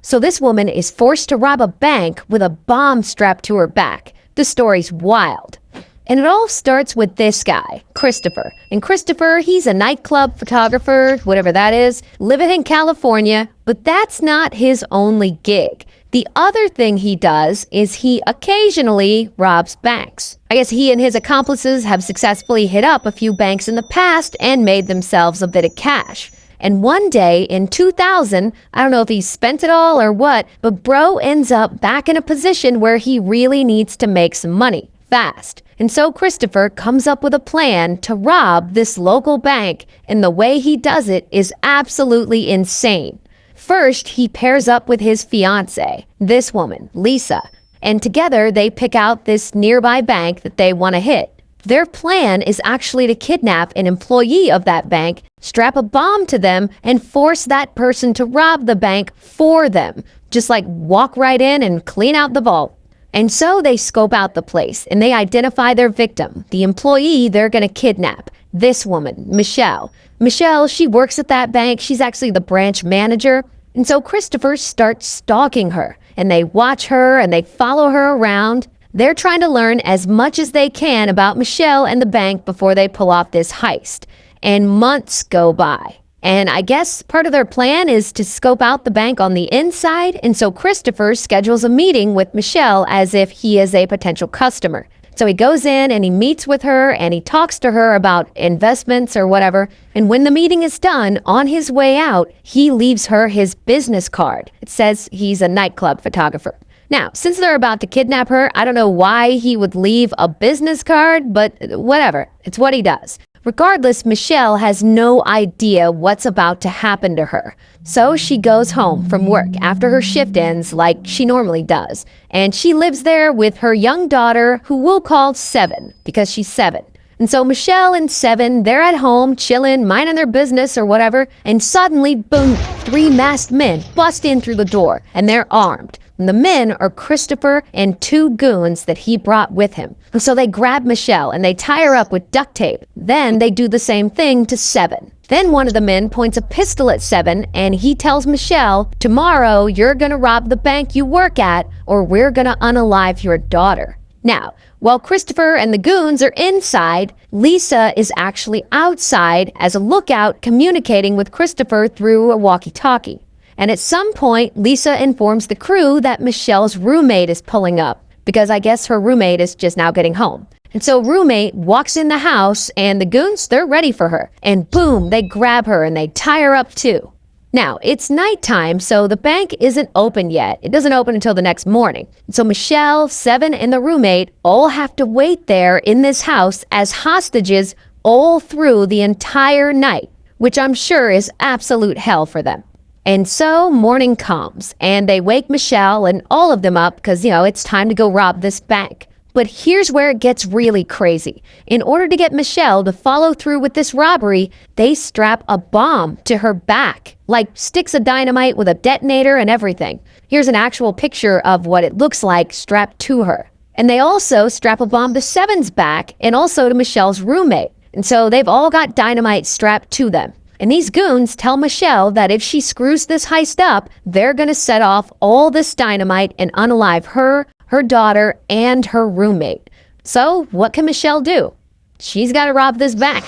So this woman is forced to rob a bank with a bomb strapped to her back. The story's wild. And it all starts with this guy, Christopher. And Christopher, he's a nightclub photographer, whatever that is, living in California, but that's not his only gig. The other thing he does is he occasionally robs banks. I guess he and his accomplices have successfully hit up a few banks in the past and made themselves a bit of cash. And one day in 2000, I don't know if he spent it all or what, but bro ends up back in a position where he really needs to make some money, fast. And so Christopher comes up with a plan to rob this local bank, and the way he does it is absolutely insane. First, he pairs up with his fiancée, this woman, Lisa, and together they pick out this nearby bank that they want to hit. Their plan is actually to kidnap an employee of that bank, strap a bomb to them, and force that person to rob the bank for them. Just like walk right in and clean out the vault. And so they scope out the place and they identify their victim, the employee they're going to kidnap, this woman, Michelle. Michelle, she works at that bank. She's actually the branch manager. And so Christopher starts stalking her, and they watch her and they follow her around. They're trying to learn as much as they can about Michelle and the bank before they pull off this heist. And months go by. And I guess part of their plan is to scope out the bank on the inside. And so Christopher schedules a meeting with Michelle as if he is a potential customer. So he goes in and he meets with her and he talks to her about investments or whatever. And when the meeting is done, on his way out, he leaves her his business card. It says he's a nightclub photographer. Now, since they're about to kidnap her, I don't know why he would leave a business card, but whatever. It's what he does. Regardless, Michelle has no idea what's about to happen to her. So she goes home from work after her shift ends like she normally does. And she lives there with her young daughter, who we'll call Seven, because she's 7. And so Michelle and Seven, they're at home, chilling, minding their business or whatever. And suddenly, boom, 3 masked men bust in through the door, and they're armed. And the men are Christopher and 2 goons that he brought with him. And so they grab Michelle and they tie her up with duct tape. Then they do the same thing to Seven. Then one of the men points a pistol at Seven and he tells Michelle, tomorrow you're going to rob the bank you work at or we're going to unalive your daughter. Now, while Christopher and the goons are inside, Lisa is actually outside as a lookout communicating with Christopher through a walkie-talkie. And at some point, Lisa informs the crew that Michelle's roommate is pulling up because I guess her roommate is just now getting home. And so roommate walks in the house and the goons, they're ready for her. And boom, they grab her and they tie her up too. Now, it's nighttime, so the bank isn't open yet. It doesn't open until the next morning. So Michelle, Seven, and the roommate all have to wait there in this house as hostages all through the entire night, which I'm sure is absolute hell for them. And so morning comes and they wake Michelle and all of them up because, it's time to go rob this bank. But here's where it gets really crazy. In order to get Michelle to follow through with this robbery, they strap a bomb to her back, like sticks of dynamite with a detonator and everything. Here's an actual picture of what it looks like strapped to her. And they also strap a bomb to Seven's back and also to Michelle's roommate. And so they've all got dynamite strapped to them. And these goons tell Michelle that if she screws this heist up, they're going to set off all this dynamite and unalive her, her daughter, and her roommate. So what can Michelle do? She's got to rob this bank.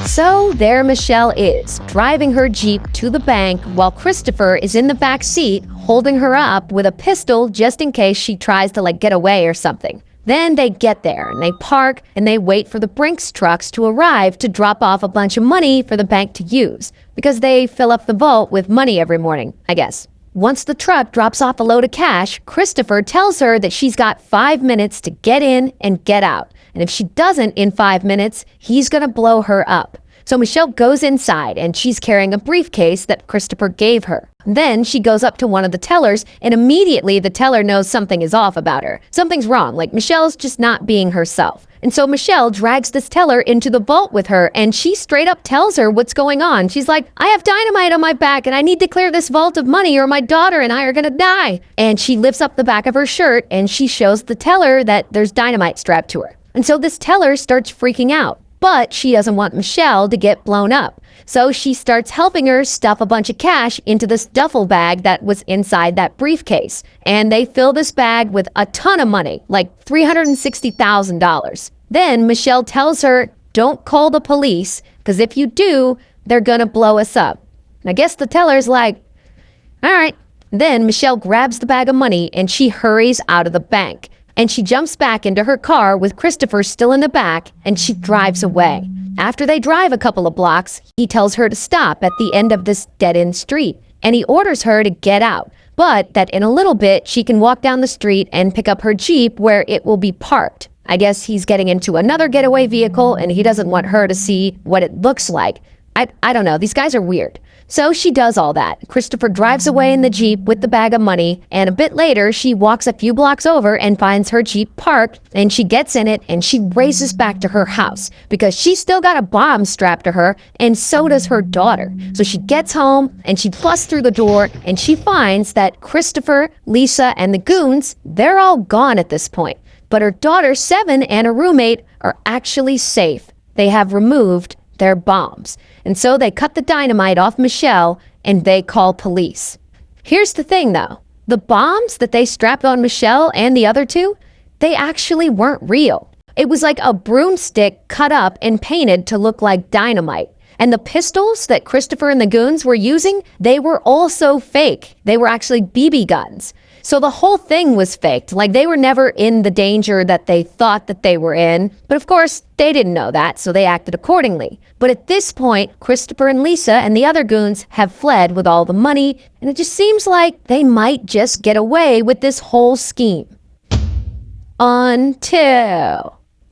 So there Michelle is, driving her Jeep to the bank while Christopher is in the back seat, holding her up with a pistol just in case she tries to get away or something. Then they get there and they park and they wait for the Brinks trucks to arrive to drop off a bunch of money for the bank to use because they fill up the vault with money every morning, I guess. Once the truck drops off a load of cash, Christopher tells her that she's got 5 minutes to get in and get out. And if she doesn't in 5 minutes, he's going to blow her up. So Michelle goes inside and she's carrying a briefcase that Christopher gave her. Then she goes up to one of the tellers and immediately the teller knows something is off about her. Something's wrong, Michelle's just not being herself. And so Michelle drags this teller into the vault with her and she straight up tells her what's going on. She's like, I have dynamite on my back and I need to clear this vault of money or my daughter and I are gonna die. And she lifts up the back of her shirt and she shows the teller that there's dynamite strapped to her. And so this teller starts freaking out. But she doesn't want Michelle to get blown up. So she starts helping her stuff a bunch of cash into this duffel bag that was inside that briefcase. And they fill this bag with a ton of money, like $360,000. Then Michelle tells her, don't call the police, because if you do, they're gonna blow us up. And I guess the teller's like, all right. Then Michelle grabs the bag of money and she hurries out of the bank. And she jumps back into her car with Christopher still in the back, and she drives away. After they drive a couple of blocks, he tells her to stop at the end of this dead-end street, and he orders her to get out, but that in a little bit she can walk down the street and pick up her Jeep where it will be parked. I guess he's getting into another getaway vehicle and he doesn't want her to see what it looks like. I don't know. These guys are weird. So she does all that. Christopher drives away in the Jeep with the bag of money, and a bit later, she walks a few blocks over and finds her Jeep parked, and she gets in it and she races back to her house because she's still got a bomb strapped to her, and so does her daughter. So she gets home and she busts through the door and she finds that Christopher, Lisa, and the goons, they're all gone at this point. But her daughter, 7, and her roommate are actually safe. They have removed their bombs. And so they cut the dynamite off Michelle and they call police. Here's the thing though. The bombs that they strapped on Michelle and the other two, they actually weren't real. It was like a broomstick cut up and painted to look like dynamite. And the pistols that Christopher and the goons were using, they were also fake. They were actually BB guns. So the whole thing was faked. Like they were never in the danger that they thought that they were in. But of course, they didn't know that, so they acted accordingly. But at this point, Christopher and Lisa and the other goons have fled with all the money, and it just seems like they might just get away with this whole scheme.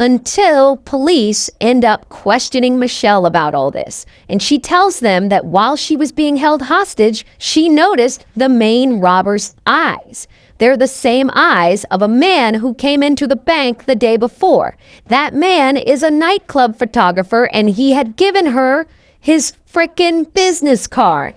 Until police end up questioning Michelle about all this. And she tells them that while she was being held hostage, she noticed the main robber's eyes. They're the same eyes of a man who came into the bank the day before. That man is a nightclub photographer, and he had given her his frickin' business card.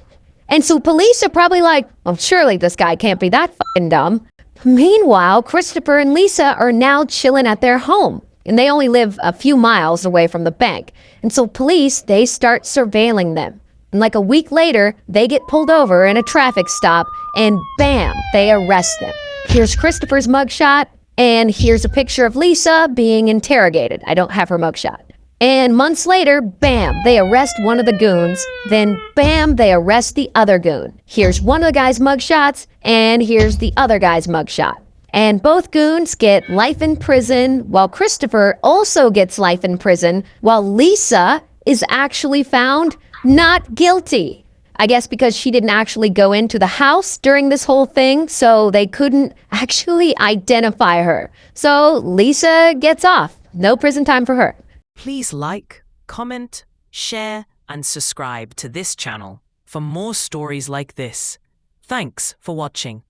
And so police are probably like, well, surely this guy can't be that fucking dumb. Meanwhile, Christopher and Lisa are now chilling at their home. And they only live a few miles away from the bank. And so police, they start surveilling them. And like a week later, they get pulled over in a traffic stop, and bam, they arrest them. Here's Christopher's mugshot, and here's a picture of Lisa being interrogated. I don't have her mugshot. And months later, bam, they arrest one of the goons. Then bam, they arrest the other goon. Here's one of the guy's mugshots, and here's the other guy's mugshot. And both goons get life in prison, while Christopher also gets life in prison, while Lisa is actually found not guilty. I guess because she didn't actually go into the house during this whole thing, so they couldn't actually identify her. So Lisa gets off. No prison time for her. Please like, comment, share, and subscribe to this channel for more stories like this. Thanks for watching.